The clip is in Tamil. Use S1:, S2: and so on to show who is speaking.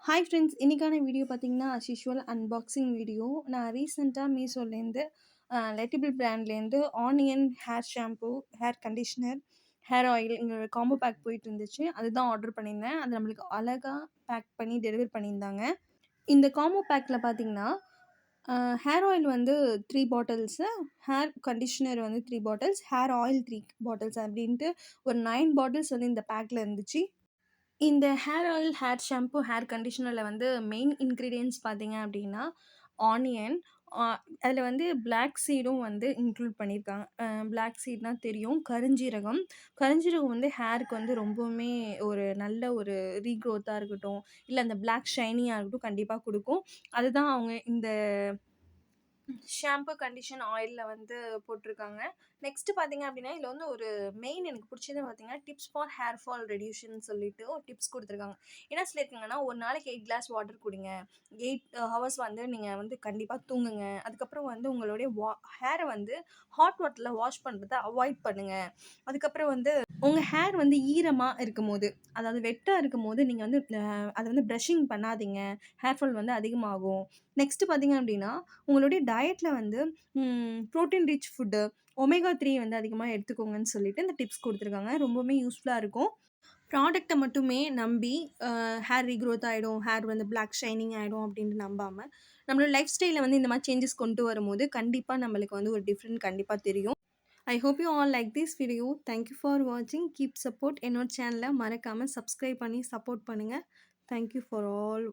S1: Hi friends! இன்னைக்கான வீடியோ பார்த்தீங்கன்னா, ஆஸ் யூசுவல் அன்பாக்சிங் வீடியோ. நான் ரீசென்ட்டா மீஷோலேருந்து லெட்டிபிள் பிராண்ட்லேருந்து onion hair shampoo, hair conditioner, hair ஆயில்ங்கிற காம்போ பேக் போயிட்டுருந்துச்சு. அதுதான் ஆர்டர் பண்ணியிருந்தேன். அது நம்மளுக்கு அழகா பேக் பண்ணி டெலிவர் பண்ணியிருந்தாங்க. இந்த காம்போ பேக்ல பார்த்தீங்கன்னா, அ ஹேர் ஆயில் வந்து 3 பாட்டில்ஸு, ஹேர் கண்டிஷனர் வந்து 3 பாட்டில்ஸ், ஹேர் ஆயில் 3 பாட்டில்ஸ் அப்படின்ட்டு ஒரு 9 பாட்டில்ஸ் வந்து இந்த பேக்ல இருந்துச்சு. இந்த hair oil, hair shampoo, hair கண்டிஷனர்ல வந்து மெயின் இன்கிரீடியன்ட்ஸ் பார்த்தீங்க அப்டின்னா, ஆனியன் அ அதில வந்து பிளாக் சீடும் வந்து இன்க்ளூட் பண்ணியிருக்காங்க. பிளாக் சீட்னா தெரியும். கருஞ்சீரகம். கருஞ்சீரகம் வந்து ஹேருக்கு வந்து ரொம்பவுமே ஒரு நல்ல ஒரு ரீக்ரோத்தா இருக்கட்டும், இல்ல அந்த பிளாக் ஷைனிங்கா இருக்கட்டும் கண்டிப்பா குடுக்கும். அதுதான் அவங்க இந்த ஷாம்பு, கண்டிஷன், ஆயில்ல வந்து போட்டுருக்காங்க. நெக்ஸ்ட்டு பார்த்தீங்க அப்டின்னா, இதுல வந்து ஒரு மெயின் எனக்கு புடிச்சது பார்த்தீங்கன்னா, டிப்ஸ் ஃபார் ஹேர் ஃபால் ரெடியூஷன்னு சொல்லிட்டு ஒரு டிப்ஸ் குடுத்துருக்காங்க. என்ன சொல்லியிருக்காங்கன்னா, ஒரு நாளைக்கு 8 கிளாஸ் வாட்டர் குடிங்க. 8 ஹவர்ஸ் வந்து நீங்க வந்து கண்டிப்பா தூங்குங்க. அதுக்கப்புறம் வந்து உங்களுடைய ஹேர வந்து ஹாட் வாட்டர்ல வாஷ் பண்றத அவாய்ட் பண்ணுங்க. அதுக்கப்புறம் வந்து உங்க ஹேர் வந்து ஈரமா இருக்கும்போது, அதாவது வெட்டா இருக்கும்போது நீங்க வந்து அத வந்து பிரஷிங் பண்ணாதீங்க. ஹேர் ஃபால் வந்து அதிகமாகும். நெக்ஸ்ட்டு பார்த்தீங்க அப்டின்னா, உங்களுடைய டயட்ல வந்து புரோட்டீன் ரிச் ஃபுட்டு, ஒமேகா 3 வந்து அதிகமா எடுத்துக்கோங்கன்னு சொல்லிட்டு இந்த டிப்ஸ் குடுத்துருக்காங்க. ரொம்பவுமே யூஸ்ஃபுல்லா இருக்கும். ப்ராடக்ட்ட மட்டுமே நம்பி ஹேர் ரீக்ரோத் ஆயிடும், ஹேர் வந்து பிளாக் ஷைனிங் ஆயிடும் அப்டின்ட்டு நம்பாம, நம்மளோட லைஃப் ஸ்டைல்ல வந்து இந்த மாரி சேஞ்சஸ் கொண்டு வரும்போது, கண்டிப்பா நம்மளுக்கு வந்து ஒரு டிஃபரெண்ட் கண்டிப்பா தெரியும். I hope you all like this video. Thank you for வாட்சிங். Keep support. என்னோட சேனல மறக்காம சப்ஸ்கிரைப் பண்ணி சப்போர்ட் பண்ணுங்க. Thank you for all.